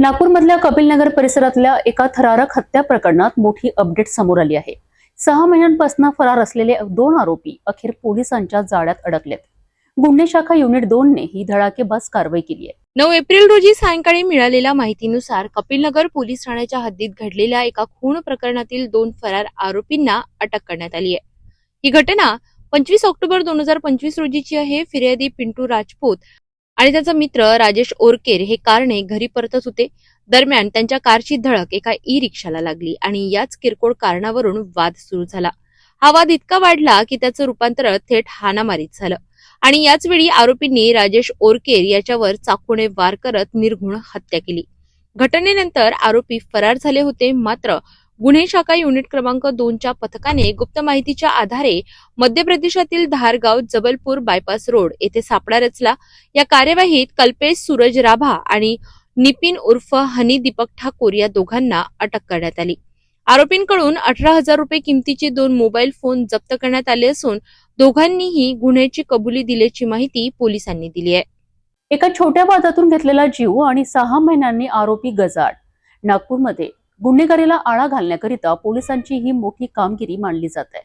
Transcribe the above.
नागपूरमधल्या कपिलनगर परिसरातल्या एका थरारक हत्या प्रकरणात मोठी अपडेट समोर आली आहे। 6 महिन्यांपासून फरार असलेले 2 आरोपी अखेर पोलिसांच्या जाळ्यात अडकलेत। गुन्हे शाखा युनिट 2 ने ही धडाकेबाज कारवाई केली आहे। 9 एप्रिल रोजी सायंकाळी मिळालेल्या माहितीनुसार कपिलनगर पोलीस ठाण्याच्या हद्दीत घडलेल्या एका खून प्रकरणातील 2 फरार आरोपींना अटक करण्यात आली आहे। ही घटना 25 ऑक्टोबर 2025 रोजीची आहे। फिर्यादी पिंटू राजपूत आणि त्याचा मित्र राजेश ओरकेर हे कारने घरी परतत होते। दरम्यान त्यांच्या कारची धडक एका ई रिक्षाला लागली आणि याच किरकोळ कारणावरून वाद सुरू झाला। हा वाद इतका वाढला की त्याचं रूपांतर थेट हाणामारीत झालं आणि याच वेळी आरोपींनी राजेश ओरकेर याच्यावर चाकूने वार करत निर्घृण हत्या केली। घटनेनंतर आरोपी फरार झाले होते। मात्र गुन्हे शाखा युनिट क्रमांक 2च्या पथकाने गुप्त माहितीच्या आधारे मध्य प्रदेशातील धारगाव जबलपूर बायपास रोड येथे सापळा रचला। या कार्यवाहीत कल्पेश सूरज राभा आणि निपिन उर्फ हनी दीपक ठाकूर या दोघांना अटक करण्यात आली। आरोपींकडून 18,000 रुपये किमतीचे 2 मोबाईल फोन जप्त करण्यात आले असून दोघांनीही गुन्ह्याची कबुली दिल्याची माहिती पोलिसांनी दिली आहे। एका छोट्या वादातून घेतलेला जीव आणि 6 महिन्यांनी आरोपी गजाआड। नागपूरमध्ये गुन्हेगारीला आळा घालण्याकरिता पोलिसांची ही मोठी कामगिरी मानली जात आहे।